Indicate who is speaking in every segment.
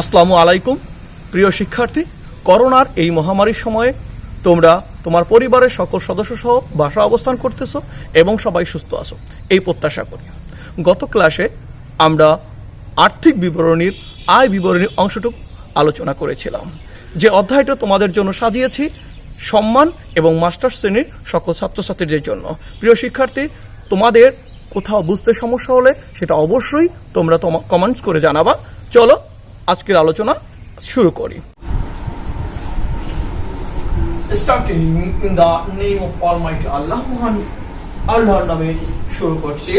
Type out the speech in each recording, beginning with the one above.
Speaker 1: আসসালামু আলাইকুম প্রিয় শিক্ষার্থী, করোনার এই মহামারীর সময়ে তোমরা তোমার পরিবারের সকল সদস্য সহ বাসায় অবস্থান করতেছো এবং সবাই সুস্থ আছো এই প্রত্যাশা করি। গত ক্লাসে আমরা আর্থিক বিবরণীর আয় বিবরণীর অংশটুকু আলোচনা করেছিলাম। যে অধ্যায়টা তোমাদের জন্য সাজিয়েছি সম্মান এবং মাস্টার্স শ্রেণীর সকল ছাত্রছাত্রীদের জন্য। প্রিয় শিক্ষার্থী, তোমাদের কোথাও বুঝতে সমস্যা হলে সেটা অবশ্যই তোমরা কমেন্টস করে জানাবা। চলো আজকের আলোচনা শুরু করি। Starting in the name of almighty Allah, মহান আল্লাহর নামে শুরু করছি।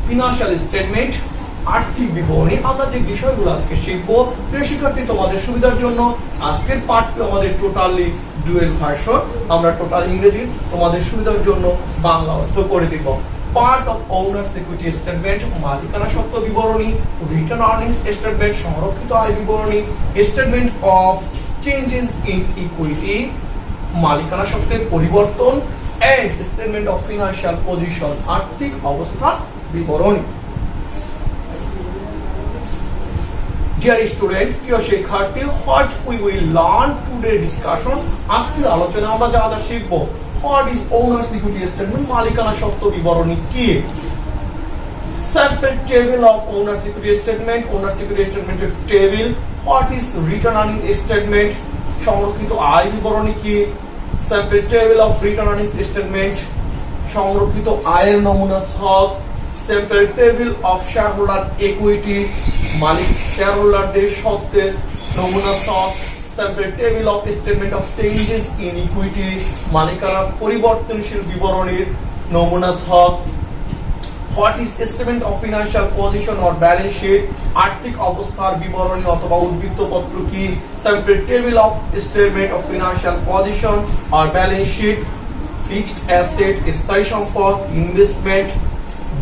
Speaker 1: ফিনান্সিয়াল স্টেটমেন্ট, আর্থিক বিবরণী। আমরা যে বিষয়গুলো আজকে শিখবো, প্রিয় শিক্ষার্থী, তোমাদের সুবিধার জন্য আজকের পাঠটি আমাদের টোটালি ডুয়েল ভার্সন। আমরা টোটাল ইংরেজি তোমাদের সুবিধার জন্য বাংলা অর্থ করে দিব। Part of owner's equity statement, মালিকানা সত্ত্ব বিবরণী। রিটার্ন আর্নিংস স্টেটমেন্ট, সংরক্ষিত আয় বিবরণী। Statement of changes in equity, মালিকানা সত্ত্বের পরিবর্তন। And statement of financial position, আর্থিক অবস্থা বিবরণী। Dear student, প্রিয় শিক্ষার্থী, what we will learn today discussion, আজকের আলোচনা আমরা যা যা শিখব। What is owner's equity statement, মালিকানা সত্ত্ব বিবরণী কি? Sample table of owner's equity statement, owner's equity statement table. What is return earnings statement, সংরক্ষিত আয় বিবরণী কি? Sample table of return earnings statement, সংরক্ষিত আয়ের নমুনা ছক। Sample table of shareholder equity, মালিক শেয়ারহোল্ডারদের সত্ত্বের নমুনা ছক। Sample table of statement of changes in equity, মালিকানা পরিবর্তনশীল বিবরণীর নমুনা ছক। What is statement of financial position or balance sheet, আর্থিক অবস্থার বিবরণী অথবা উদ্বৃত্তপত্র কি? Sample table of statement of financial position or balance sheet, fixed asset, স্থায়ী সম্পদ, ইনভেস্টমেন্ট,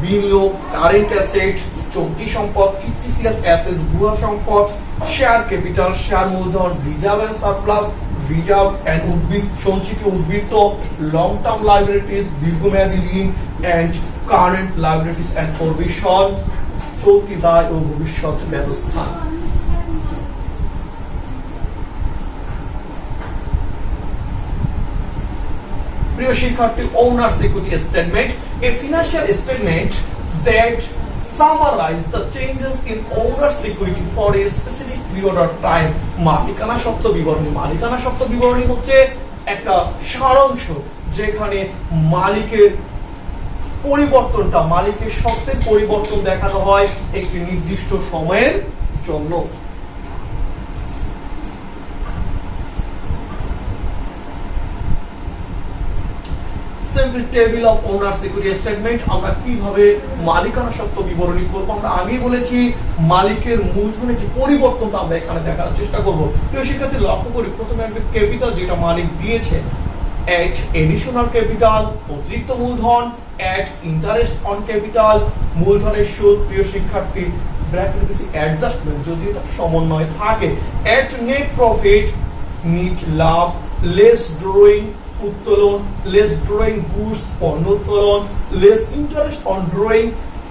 Speaker 1: বিনিয়োগ, কারেন্ট অ্যাসেট, চলতি সম্পদ, ফিকটিসিয়াস অ্যাসেটস, ভুয়া সম্পদ, শেয়ার ক্যাপিটাল, শেয়ার মূলধন, reserve and surplus, reserve and সঞ্চিত উদ্বৃত্ত, লং টার্ম লায়াবিলিটিস, দীর্ঘমেয়াদী ঋণ, and current liabilities and provision, চলতি দায় ও ভবিষ্যৎ ব্যবস্থা। প্রিয় শিক্ষার্থী, owner's equity statement, a financial statement that summarize the changes in owner's equity for a specific period of time, মালিকানা সত্ত্ব বিবরণী। মালিকানা সত্ত্ব বিবরণী হচ্ছে একটা সারাংশ যেখানে মালিকের পরিবর্তনটা, মালিকের সত্ত্বের পরিবর্তন দেখানো হয় একটি নির্দিষ্ট সময়ের জন্য। Simple table of owners equity statement, আমরা কিভাবে মালিকানা সত্ত্ব বিবরণী করব? আমরা আগেই বলেছি মালিকের মূলধনের যে পরিবর্তনটা আমরা এখানে দেখার চেষ্টা করব। প্রিয় শিক্ষার্থী, লক্ষ্য করি প্রথমে একটা ক্যাপিটাল যেটা মালিক দিয়েছে, এট এডিশনাল ক্যাপিটাল, অতিরিক্ত মূলধন, এট ইন্টারেস্ট অন ক্যাপিটাল, মূলধনের সুদ। প্রিয় শিক্ষার্থী, ব্র্যাকেটে দিছি অ্যাডজাস্টমেন্ট যদি এটা সমন্বয় থাকে। এট নেট প্রফিট, নিট লাভ, লেস ড্রয়িং উত্তোলন, লেস ড্রয়িং গুডস পণ্য উত্তোলন, less interest on drawing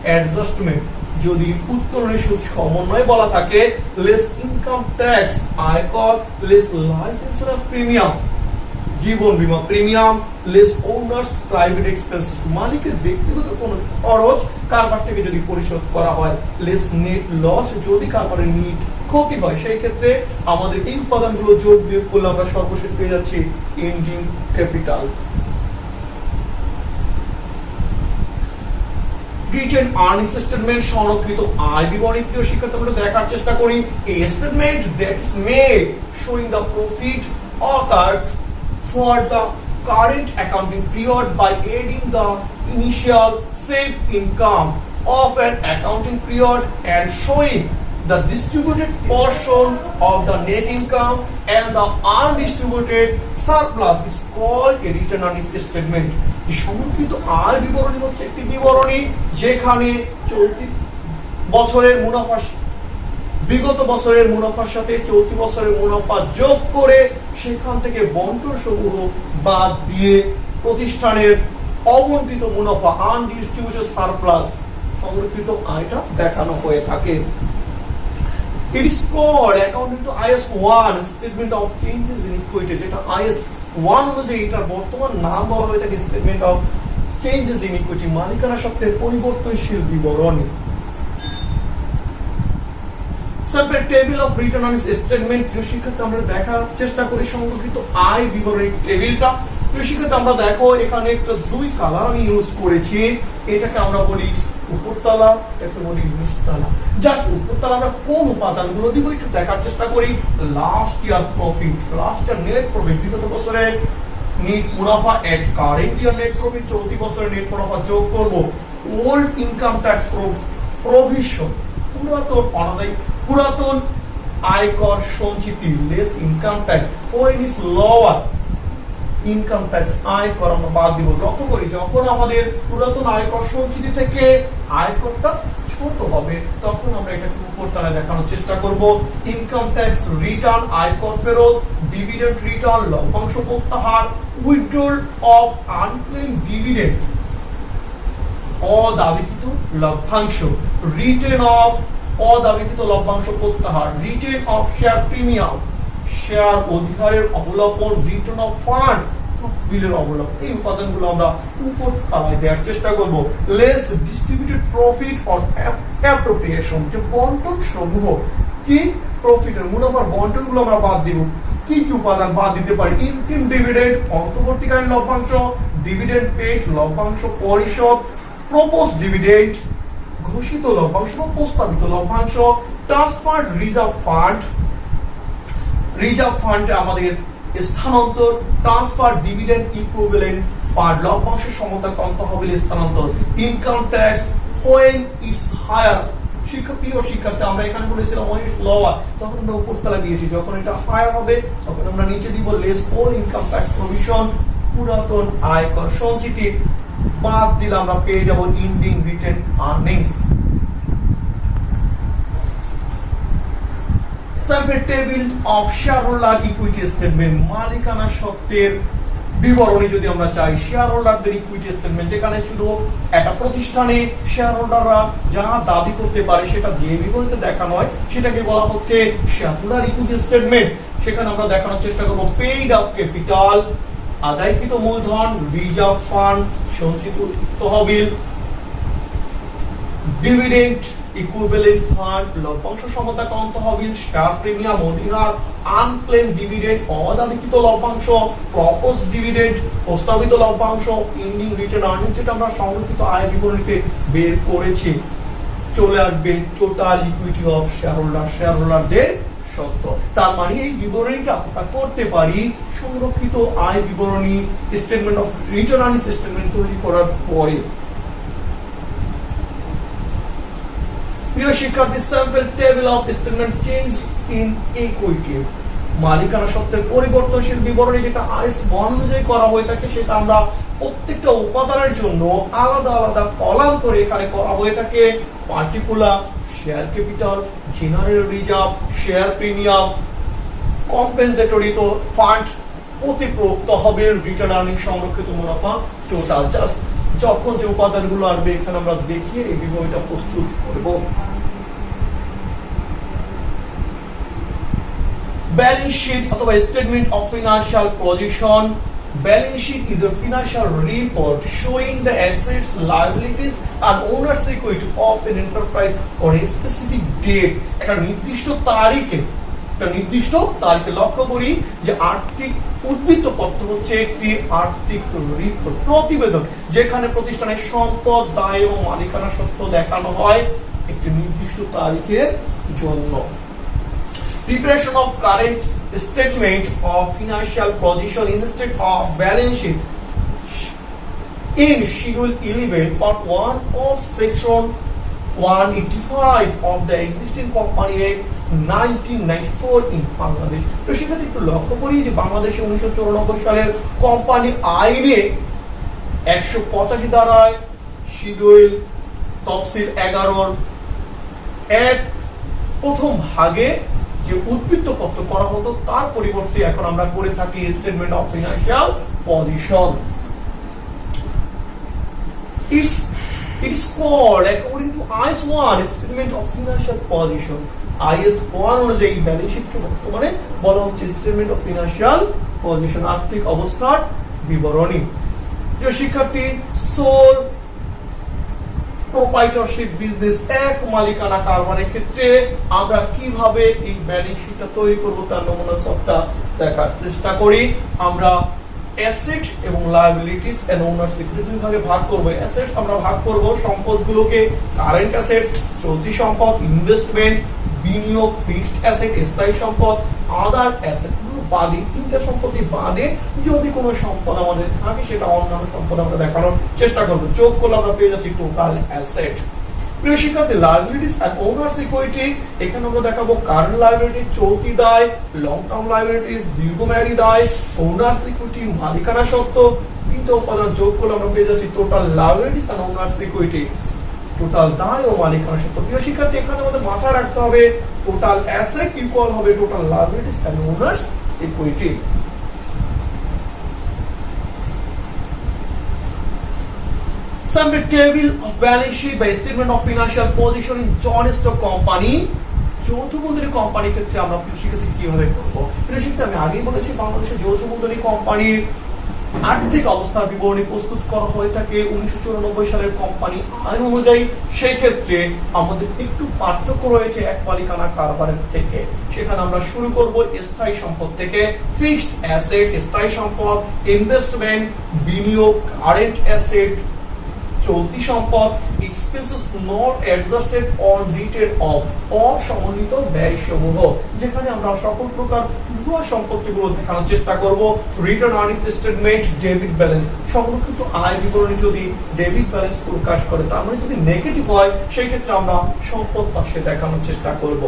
Speaker 1: adjustment যদি উত্তোলনের সুদ সমন্বয় বলা থাকে। লেস ইনকাম ট্যাক্স আয়কর, লেস লাইফ ইন্স্যুরেন্স প্রিমিয়াম জীবন বীমা premium, less owners private expenses মালিকের ব্যক্তিগত কোনো খরচ কারবার থেকে যদি পরিশোধ করা হয়। লেস নেট লস যদি কারবারের নিট ক্ষতি হয়, সেই ক্ষেত্রে আমাদের এই উপাদানগুলো যোগ বিয়োগ করলে আমরা সর্বশেষ পেয়ে যাচ্ছি ending capital. Retained earnings statement, সংরক্ষিত আয় বিবরণী। প্রিয় শিক্ষার্থী, আমরা দেখার চেষ্টা করি এ statement that is made showing the profit occurred for the current accounting period by adding the initial safe income of an accounting period and showing the distributed portion of the net income and the undistributed surplus is called a return earnings statement. সংরক্ষিত আয় বিবরণী হচ্ছে একটি বিবরণী যেখানে চলতি বছরের মুনাফা বিগত বছরের মুনাফার সাথে চলতি বছরের মুনাফা যোগ করে সেখান থেকে বন্টন সমূহ বাদ দিয়ে প্রতিষ্ঠানের অবন্টিত মুনাফা, আনডিস্ট্রিবিউটেড সারপ্লাস, সংরক্ষিত আয়টা দেখানো হয়ে থাকে। It is called according to IS 1 statement of changes in equity, যেটা IS 1 অনুযায়ী এটার বর্তমান নাম বলা হয় থাকে statement of changes in equity, মালিকানা সত্ত্বের পরিবর্তনশীল বিবরণী। Sample table of return on statement, শিক্ষার্থী আমরা দেখার চেষ্টা করি সংরক্ষিত আয় বিবরণী টেবিলটা। শিক্ষার্থী আমরা দেখো এখানে একটা দুই কালার আমি ইউজ করেছি, এটাকে আমরা বলি উপরতলা, এটাকে বলি নিচতলা। জাস্ট উপরতলা আমরা কোন উপাদানগুলো দিব একটু দেখার চেষ্টা করি। Last year profit, last year net profit, বিগত বছরের নেট মুনাফা এট কারেন্ট ইয়ার নেট প্রফিট, চলতি বছরের নেট মুনাফা যোগ করব। ওল্ড ইনকাম ট্যাক্স প্রভিশন, পুরাতন আয়কর সঞ্চিতি লেস ইনকাম ট্যাক্স, ওই ইজ লোয়ার ইনকাম ট্যাক্স আয়কর আমরা বাদ দিব। লক্ষ্য করি যখন আমাদের পুরাতন আয়কর সঞ্চিতি থেকে আয়করটা ছোট হবে তখন আমরা এটাকে উপরতলায় দেখানোর চেষ্টা করব। ইনকাম ট্যাক্স রিটার্ন, আয়কর ফেরত, ডিভিডেন্ড রিটার্ন, লভ্যাংশ প্রত্যাহার, উইথড্রল অফ আনক্লেইমড ডিভিডেন্ড, অদাবিত লভ্যাংশ, রিটেন অফ অদাবিত লভ্যাংশ প্রত্যাহার, written of share premium, share অধিকারের অবলম্বন, রিটার্ন অফ ফান্ড, বিলের অবলম্বন। এই উপাদানগুলো আমরা উপর তলায় দেওয়ার চেষ্টা করব। Less distributed profit or appropriation, যে বন্টন সমূহ, কি প্রফিটের মুনাফার বন্টনগুলো আমরা বাদ দিব। কি কি উপাদান বাদ দিতে পারি? ইন্টিম ডিভিডেন্ড, অন্তর্বর্তীকালীন লভ্যাংশ, ডিভিডেন্ড পেড, লভ্যাংশ পরিশোধ, প্রপোজ ডিভিডেন্ড, ঘোষিত লভ্যাংশ, প্রস্তাবিত লভ্যাংশ, ট্রান্সফার্ড রিজার্ভ ফান্ড, রিজার্ভ ফান্ডে আমাদের স্থানান্তর, ট্রান্সফার ডিভিডেন্ড ইকুইভ্যালেন্ট ফান্ড, লভ্যাংশ সমতা তহবিল স্থানান্তর, income tax when it's higher. শিক্ষার্থী আমরা এখানে বলেছিলাম হোয়েন ইটস লোয়ার, তখন আমরা উপরতলা দিয়েছি, যখন এটা হায়ার হবে তখন আমরা নিচে দিব লেস ওল ইনকাম ট্যাক্স প্রভিশন, পুরাতন আয়কর সঞ্চিতি বাদ দিলে আমরা পেয়ে যাব ending written earnings. Sample table of shareholder equity statement, মালিকানা সত্ত্বের বিবরণী যদি আমরা চাই, শেয়ারহোল্ডারদের ইকুইটি স্টেটমেন্ট, যেখানে শুধু একটা প্রতিষ্ঠানে শেয়ারহোল্ডাররা যা দাবি করতে পারে সেটা যে বিবরণীতে দেখানো হয় সেটাকে বলা হচ্ছে শেয়ারহোল্ডার ইকুইটি স্টেটমেন্ট। সেখানে আমরা দেখানোর চেষ্টা করব পেইড আপ ক্যাপিটাল, আদায়কৃত মূলধন, রিজার্ভ ফান্ড, সঞ্চিত তহবিল, ডিভিডেন্ড ইকুইভ্যালেন্ট ফান্ড, লভ্যাংশ সমতাকরণ তহবিল, শেয়ার প্রিমিয়াম অধিকার, আনক্লেইমড ডিভিডেন্ড, অদাবিত লভ্যাংশ, প্রপোজ ডিভিডেন্ড, প্রস্তাবিত লভ্যাংশ, ইন্ডিং রিটেন আর্নিং, যেটা আমরা সংরক্ষিত আয় বিবরণীতে বের করেছি। চলে আসবে টোটাল ইকুইটি অফ শেয়ারহোল্ডার, শেয়ারহোল্ডারদের সত্ত্ব। তার মানে এই বিবরণীটা আমরা করতে পারি সংরক্ষিত আয় বিবরণী statement of return earning statement তৈরি করার পরে। প্রিয় শিক্ষার্থী, sample table of statement change in equity, মালিকানা সত্ত্বের পরিবর্তনশীল বিবরণী যেটা আইএস 1 অনুযায়ী করা হয়ে থাকে, সেটা আমরা প্রত্যেকটা উপাদানের জন্য আলাদা আলাদা কলাম করে এখানে করা হয়ে থাকে। Particular share capital, general reserve, share premium, compensatory তো ফান্ড, প্রতিপ্রোক্ত তহবিল, রিটার্ন আর্নিং, সংরক্ষিত মুনাফা, টোটাল। জাস্ট যখন যে উপাদানগুলো আসবে এখানে আমরা দেখিয়ে এই বিবরণীটা প্রস্তুত করব। ব্যালেন্স শিট অথবা statement of financial position. Balance sheet is a financial report showing the assets, liabilities and owner's equity of an enterprise on a specific date. একটা নির্দিষ্ট তারিখে লক্ষ্য করি যে আর্থিক উদ্বৃত্ত পত্র হচ্ছে একটি আর্থিক রিপোর্ট, প্রতিবেদন, যেখানে প্রতিষ্ঠানের সম্পদ, দায় ও মালিকানা সত্ত্ব দেখানো হয় একটি নির্দিষ্ট তারিখের জন্য। Preparation of current statement of financial position instead of balance sheet in Schedule 11 Part 1 of Section 185 of the Existing Company Act 1994 in Bangladesh। তো সেক্ষেত্রে একটু লক্ষ্য করি যে বাংলাদেশে 1994 সালের কোম্পানি আইনে 185 ধারায় শিডিউল তফসিল 11 এক প্রথম ভাগে যে উদ্বৃত্ত পত্র করা হতো তার পরিবর্তে এখন আমরা করে থাকি statement of financial position. It is called according to IS 1 statement of financial position. IS 1 অনুযায়ী ব্যালেন্স শিটকে বর্তমানে বলা হচ্ছে স্টেটমেন্ট অফ ফিনান্সিয়াল পজিশন, আর্থিক অবস্থার বিবরণী। প্রিয় শিক্ষার্থী, সোল প্রোপ্রাইটরশিপ বিজনেস, এক মালিকানা কারবারের ক্ষেত্রে আমরা কিভাবে এই ব্যালেন্স শিটটা তৈরি করব তার নমুনা ছকটা দেখার চেষ্টা করি। আমরা অ্যাসেট এবং লায়াবিলিটিস এন্ড ওনার্স ইকুইটি দুই ভাগে ভাগ করব। অ্যাসেট আমরা ভাগ করব সম্পদগুলোকে কারেন্ট অ্যাসেট, চলতি সম্পদ, ইনভেস্টমেন্ট, বিনিয়োগ, ফিক্সড অ্যাসেট, স্থায়ী সম্পদ, আদার অ্যাসেট বাদে, তিনটা সম্পত্তি বাদে যদি কোনো সম্পদ আমাদের থাকে সেটা অন্যান্য সম্পদ আমরা দেখানোর চেষ্টা করব। যোগ করলে আমরা পেয়ে যাচ্ছি টোটাল অ্যাসেট। প্রিয় শিক্ষার্থী, লায়াবিলিটিস এন্ড ওনার্স ইকুইটি, এখানে আমরা দেখাবো কারেন্ট লায়াবিলিটি, চলতি দায়, লং টার্ম লায়াবিলিটিস, দীর্ঘমেয়াদী দায়, ওনার্স ইকুইটি, মালিকানা সত্ত্ব। তিনটা উপাদান যোগ করলে আমরা পেয়ে যাচ্ছি total liabilities and owner's equity, total দায় ও মালিকানা সত্ত্ব। প্রিয় শিক্ষার্থী, এখানে আমাদের মাথায় রাখতে হবে টোটাল অ্যাসেট ইকুয়াল হবে total liabilities and owner's equity. Summary table of balance sheet by statement of financial position in joint stock company, যৌথ মূলধনী কোম্পানির ক্ষেত্রে আমরা শিক্ষার্থী কিভাবে করব। প্রিয় শিক্ষার্থী, আমি আগেই বলেছি বাংলাদেশের যৌথ মূলধনী কোম্পানির আর্থিক অবস্থার বিবরণী প্রস্তুত করা হয়ে থাকে 1994 সালের কোম্পানি আইন অনুযায়ী। সেই ক্ষেত্রে আমাদের একটু পার্থক্য রয়েছে এক মালিকানা কারবারের থেকে। সেখানে আমরা শুরু করব স্থায়ী সম্পদ থেকে। ফিক্সড অ্যাসেট, স্থায়ী সম্পদ, ইনভেস্টমেন্ট, বিনিয়োগ, কারেন্ট অ্যাসেট, চলতি সম্পদ, expenses not adjusted or written off, অসমন্বিত ব্যয়সমূহ, যেখানে আমরা সকল প্রকার ভুয়া সম্পত্তিগুলো দেখানোর চেষ্টা করব। Return earnings statement, debit balance, সংরক্ষিত আয় বিবরণী যদি ডেবিট ব্যালেন্স প্রকাশ করে, তার মানে যদি নেগেটিভ হয় সেই ক্ষেত্রে আমরা সম্পদ পাশে দেখানোর চেষ্টা করব।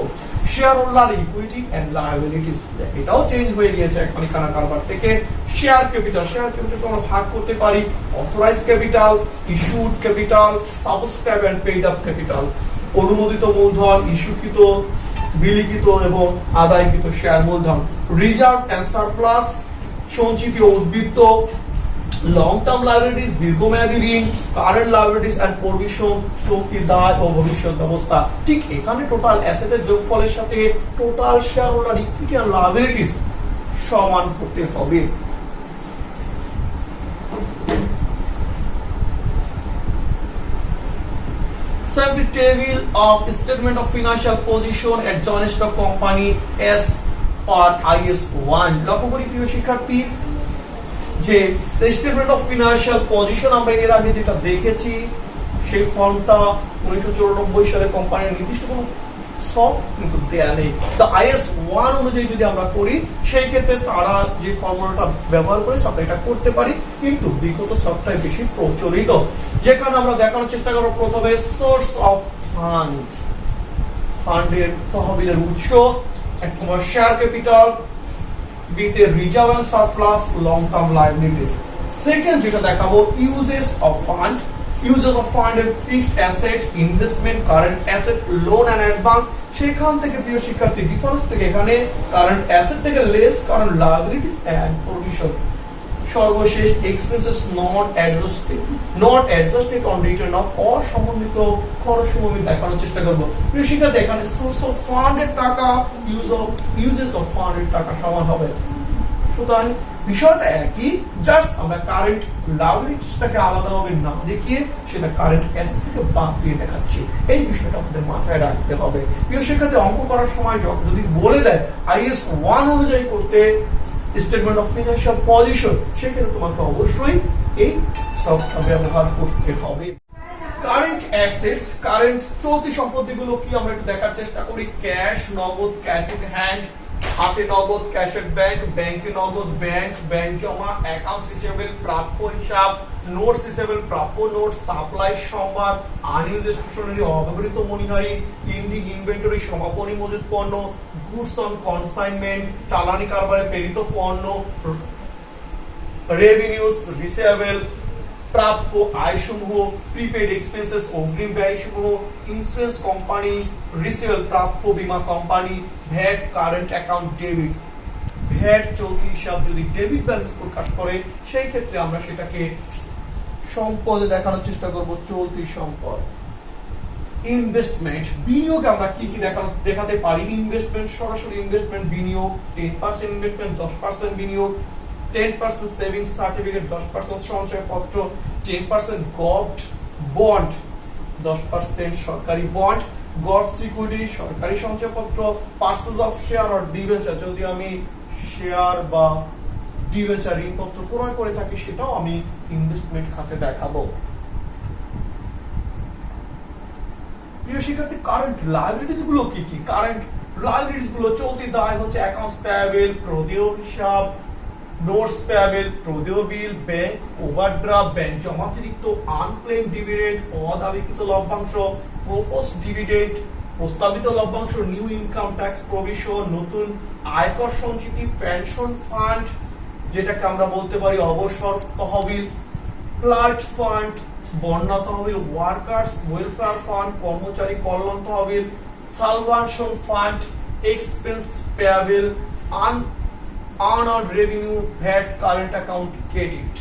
Speaker 1: Share holder equity and liabilities, এটাও চেঞ্জ হয়ে গিয়েছে এক মালিকানা কারবার থেকে। শেয়ার ক্যাপিটাল, শেয়ার ক্যাপিটালকে আমরা ভাগ করতে পারি authorise capital, issued capital, subscribe and paid up capital. অনুমোদিত মূলধন, ইস্যুকৃত, বিলিখিত এবং আদায়কৃত শেয়ার মূলধন। রিজার্ভ এন্ড সারপ্লাস, সঞ্চিত ও উদ্বৃত্ত। লং টার্ম লায়াবিলিটিস, দীর্ঘমেয়াদী ঋণ। কারেন্ট লায়াবিলিটিস এন্ড প্রভিশন, চলতি দায় ও ভবিষ্যৎ ব্যবস্থা। ঠিক এখানে টোটাল অ্যাসেটের যোগফলের সাথে total share holder equity and liabilities সমান করতে হবে। Summary table of statement of financial position at joint stock company S or IS 1। লক্ষ্য করি প্রিয় শিক্ষার্থী যে স্টেটমেন্ট অফ ফিনান্সিয়াল পজিশন আমরা এর আগে যেটা দেখেছি সেই ফর্মটা 1994 সালে কোম্পানির নির্দিষ্ট কোনো সব কিন্তু দেয়া নেই। তো IS 1 অনুযায়ী যদি আমরা করি সেই ক্ষেত্রে তারা যে ফর্মুলাটা ব্যবহার করেছে আমরা এটা করতে পারি, কিন্তু বিগত সবটাই বেশি প্রচলিত। যেখানে আমরা দেখানোর চেষ্টা করব প্রথমে সোর্স অফ ফান্ড, ফান্ডের তহবিলের উৎস, এক নম্বর শেয়ার ক্যাপিটাল, বিতে reserve and surplus, long term liabilities. Second যেটা দেখাবো uses of fund, uses of ফান্ডের fixed asset, investment, current asset, loan and advance. সেখান থেকে প্রিয় শিক্ষার্থী ডিফারেন্স থেকে এখানে কারেন্ট অ্যাসেট থেকে less current liabilities and provision. সর্বশেষ expenses not adjusted on return of, অসমন্বিত খরচসমূহ দেখানোর চেষ্টা করব। প্রিয় শিক্ষার্থী, এখানে সোর্স অফ ফান্ডের টাকা, ইউজেস অফ ফান্ডের টাকা সমান হবে। সুতরাং বিষয়টা একই, জাস্ট আমরা কারেন্ট লায়াবিলিটিসটাকে আলাদাভাবে না দেখিয়ে সেটা কারেন্ট অ্যাসেট থেকে বাদ দিয়ে দেখাচ্ছি। এই বিষয়টা আমাদের মাথায় রাখতে হবে। প্রিয় শিক্ষার্থী, অঙ্ক করার সময় যদি বলে দেয় IS 1 অনুযায়ী করতে স্টেটমেন্ট অফ ফিনান্সিয়াল পজিশন, সেক্ষেত্রে তোমাকে অবশ্যই এই সবটা ব্যবহার করতে হবে। কারেন্ট অ্যাসেটস, কারেন্ট চলতি সম্পত্তিগুলো কি আমরা একটু দেখার চেষ্টা করি। ক্যাশ, নগদ, ক্যাশ ইন হ্যান্ড, হাতে নগদ, ক্যাশ এট ব্যাংক, ব্যাংকে নগদ, ব্যাংক জমা, অ্যাকাউন্টস রিসিভেবল, প্রাপ্য হিসাব, নোটস রিসিভেবল, প্রাপ্য নোট, সাপ্লাই সম্ভার, আনইউজড স্টেশনারি, অব্যবহৃত মনিহারি, ইন্ডিং ইনভেন্টরি, সমাপনী মজুদ পণ্য, গুডস অন কনসাইনমেন্ট, চালানি কারবারে প্রেরিত পণ্য, রেভিনিউস রিসিভেবল, প্রাপ্য আয়সমূহ, প্রিপেড এক্সপেন্সেস, অগ্রিম ব্যয়সমূহ, ইন্স্যুরেন্স কোম্পানি, রিসিভেবল, প্রাপ্য বীমা company, VAT, current account, debit. VAT চলতি হিসাব যদি ডেবিট ব্যালেন্স প্রকাশ করে সেই ক্ষেত্রে আমরা সেটাকে সম্পদে দেখানোর চেষ্টা করব, চলতি সম্পদ। ইনভেস্টমেন্ট, বিনিয়োগ আমরা কি কি দেখাতে পারি? ইনভেস্টমেন্ট, সরাসরি ইনভেস্টমেন্ট, বিনিয়োগ 10% ইনভেস্টমেন্ট, 10% বিনিয়োগ, 10% সেভিংস সার্টিফিকেট, 10% সঞ্চয়পত্র, 10% গভর্নমেন্ট বন্ড, 10% সরকারি বন্ড, গভর্নমেন্ট সিকিউরিটি, সরকারি সঞ্চয়পত্র, purchase of share or debenture, যদি আমি শেয়ার বা ডিবেঞ্চার ঋণপত্র ক্রয় করে থাকি সেটাও আমি ইনভেস্টমেন্ট খাতে দেখাবো। প্রিয় শিক্ষার্থী, কারেন্ট লায়াবিলিটিস গুলো কি কি? কারেন্ট লায়াবিলিটিস গুলো চলতি দায় হচ্ছে অ্যাকাউন্টস পেয়েবল, প্রদেয় হিসাব, নোটস পেয়েবল, প্রদেয় বিল, ব্যাংক ওভারড্রাফট, ব্যাংক জমাতিরিক্ত, আনক্লেম ডিভিডেন্ড, অদাবিকৃত লভ্যাংশ, প্রপোজড ডিভিডেন্ড, প্রস্তাবিত লভ্যাংশ, নিউ ইনকাম ট্যাক্স প্রভিশন, নতুন আয়কর সঞ্চিতি, পেনশন ফান্ড যেটাকে আমরা বলতে পারি অবসর তহবিল, প্লাট ফান্ড, বন্যা তহবিল, ওয়ার্কার্স ওয়েলফেয়ার ফান্ড, কর্মচারী কল্যাণ তহবিল, salvation fund, expense payable, unearned revenue, VAT, current account, credit.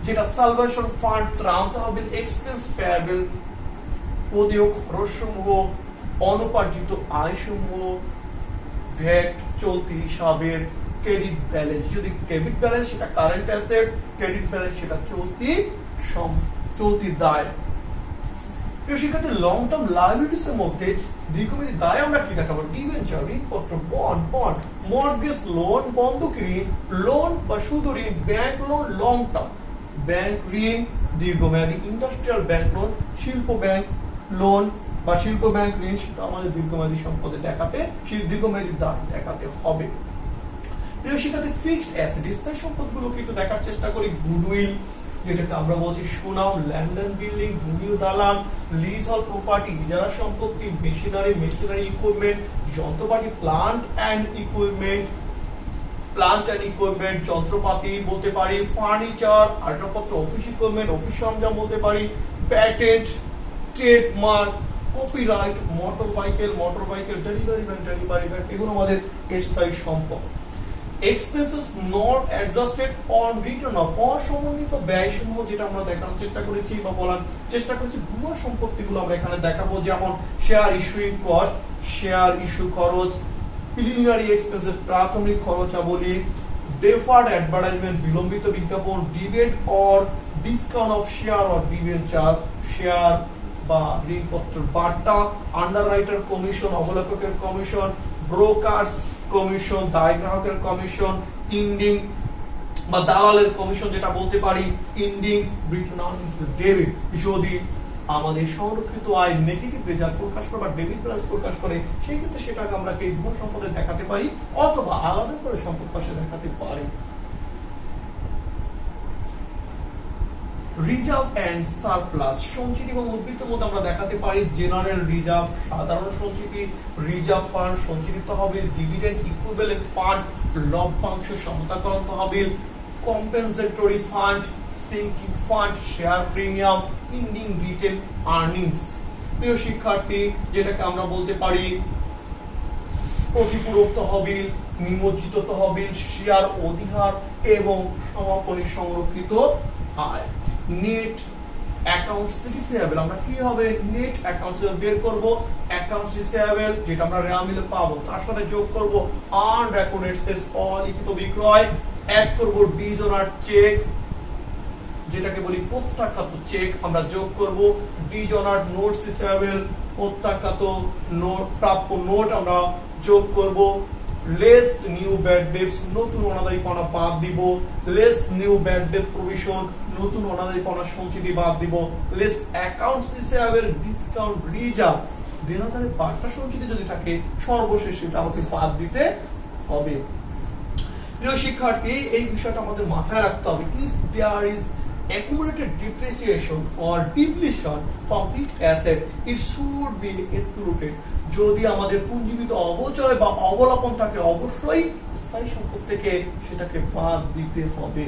Speaker 1: যেটা সালভেশন ফান্ড, ত্রাণ তহবিল, এক্সপেন্স পেয়েবল, প্রদেয় খরচসমূহ, অনুপার্জিত আয়সমূহ, ভ্যাট, চলতি হিসাবের, ক্রেডিট ব্যালেন্স, যদি ক্রেডিট ব্যালেন্স সেটা কারেন্ট অ্যাসেট, ক্রেডিট ব্যালেন্স সেটা চলতি দায়। প্রিয় শিক্ষার্থী, লং টার্ম লায়াবিলিটিস এর মধ্যে দীর্ঘমেয়াদী দায় আমরা কি দেখাবো? ডিবেঞ্চার, ঋণপত্র, বন্ড, মর্টগেজ লোন, বন্ধক ঋণ, লোন বা শুধু ঋণ, bank loan, long term bank ঋণ, দীর্ঘমেয়াদী ইন্ডাস্ট্রিয়াল ব্যাংক লোন, শিল্প ব্যাংক লোন বা শিল্প ব্যাংক ঋণ, সেটা আমাদের দীর্ঘমেয়াদী সম্পদে দেখাতে, সেই দীর্ঘমেয়াদী দায় দেখাতে হবে। প্রিয় শিক্ষার্থী, ফিক্সড অ্যাসেট, স্থায়ী সম্পদগুলোকে একটু দেখার চেষ্টা করি। গুডউইল, যেটাকে আমরা বলছি সুনাম, ল্যান্ড এন্ড বিল্ডিং, ভূমি ও দালান, লিজ হল প্রপার্টি, ইজারা সম্পত্তি, মেশিনারি ইকুইপমেন্ট, যন্ত্রপাতি, প্লান্ট এন্ড ইকুইপমেন্ট, যন্ত্রপাতি বলতে পারি, ফার্নিচার, আসবাবপত্র, অফিস ইকুইপমেন্ট, অফিস সরঞ্জাম বলতে পারি, প্যাটেন্ট, ট্রেডমার্ক, কপিরাইট, মোটরবাইকেল, ডেলিভারি ভ্যান, এগুলো আমাদের স্থায়ী সম্পদ। Expenses not adjusted on return of, অসমন্বিত ব্যয়সমূহ, যেটা আমরা দেখানোর চেষ্টা করেছি বা বলার চেষ্টা করেছি, ভুয়া সম্পত্তিগুলো আমরা এখানে দেখাবো, যেমন share issuing cost, share issue খরচ, প্রিলিমিনারি এক্সপেন্সেস, প্রাথমিক খরচাবলী, ডেফার্ড অ্যাডভার্টাইজমেন্ট, বিলম্বিত বিজ্ঞাপন, debate or discount of share or debenture, share বা ঋণপত্র বার্তা, আন্ডাররাইটার কমিশন, অবলেখকের কমিশন, ব্রোকার্স কমিশন, দায় গ্রাহকের কমিশন, ইন্ডিং বা দালালের কমিশন, যেটা বলতে পারি ইন্ডিং, রিটার্ন আর্নিংস ডেবিট, যদি আমাদের সংরক্ষিত আয় নেগেটিভ রেজাল্ট প্রকাশ করে বা ডেবিট ব্যালেন্স প্রকাশ করে, সেই ক্ষেত্রে সেটাকে আমরা এই ভুয়া সম্পদে দেখাতে পারি অথবা আলাদা করে সম্পদ পাশে দেখাতে পারি। রিজার্ভ এন্ড সারপ্লাস, সঞ্চিতি এবং উদ্বৃত্তের মধ্যে আমরা দেখাতে পারি জেনারেল রিজার্ভ, সাধারণ সঞ্চিতি, রিজার্ভ ফান্ড, সঞ্চিত তহবিল, ডিভিডেন্ড ইকুইভ্যালেন্ট ফান্ড, লভ্যাংশ সমতাকরণ তহবিল, compensatory fund, sinking fund, share premium, ending written earnings. প্রিয় শিক্ষার্থী, যেটাকে আমরা বলতে পারি প্রতিপূরক তহবিল, নিমজ্জিত তহবিল, শেয়ার অধিহার এবং সমাপনী সংরক্ষিত আয়। নেট অ্যাকাউন্টস রিসিভেবল, আমরা কি হবে নেট অ্যাকাউন্টস বের করব, অ্যাকাউন্টস রিসিভেবল যেটা আমরা রেয়ামিলে পাবো, তার সাথে যোগ করব আনরেকর্ডেড সেলস, অলিখিত বিক্রয়, অ্যাড করব ডিজোনার চেক, যেটাকে বলি প্রত্যাখ্যাত চেক, আমরা যোগ করব ডিজোনার নোটস রিসিভেবল, প্রত্যাখ্যাত নোট, প্রাপ্য নোট আমরা যোগ করব, লেস নিউ ব্যাড ডেটস, নতুন অনাদায়ীপনা বাদ দিব, less new bad debt provision, নতুন অনাদায়ীপনা সঞ্চিতি বাদ দিব, less accounts receivable, discount reserve, দেনাদারের বার্তা সঞ্চিতি যদি থাকে সর্বশেষ সেটা আমাকে বাদ দিতে হবে। প্রিয় শিক্ষার্থী, এই বিষয়টা আমাদের মাথায় রাখতে হবে। If there is accumulated depreciation or depletion from each asset, it should be excluded. যদি আমাদের পুঞ্জীবিত অবচয় বা অবলাপন থাকে, অবশ্যই স্থায়ী সম্পদ থেকে সেটাকে বাদ দিতে হবে।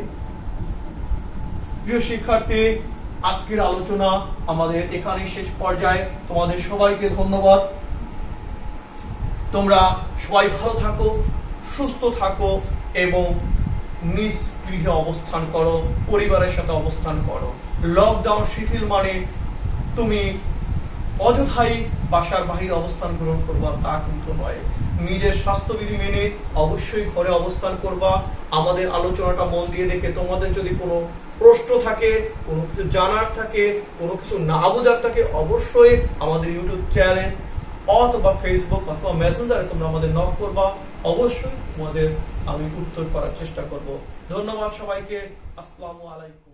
Speaker 1: প্রিয় শিক্ষার্থী, আজকের আলোচনা আমাদের এখানেই শেষ পর্যায়ে। তোমাদের সবাইকে ধন্যবাদ। তোমরা সবাই ভালো থাকো, সুস্থ থাকো এবং নিজ গৃহে অবস্থান করো, পরিবারের সাথে অবস্থান করো। লকডাউন শিথিল মানে তুমি অযথাই বাসার বাহিরে অবস্থান গ্রহণ করবা তা কিন্তু নয়। নিজের স্বাস্থ্যবিধি মেনে অবশ্যই ঘরে অবস্থান করবা। আমাদের আলোচনাটা মন দিয়ে দেখে তোমাদের যদি কোনো প্রশ্ন থাকে, কোনো কিছু জানার থাকে, কোনো কিছু না বোঝার থাকে, অবশ্যই আমাদের ইউটিউব চ্যানেল অথবা ফেসবুক অথবা মেসেঞ্জারে তোমরা আমাদের নক করবা। অবশ্যই তোমাদের আমি উত্তর করার চেষ্টা করব। ধন্যবাদ সবাইকে। আসসালামু আলাইকুম।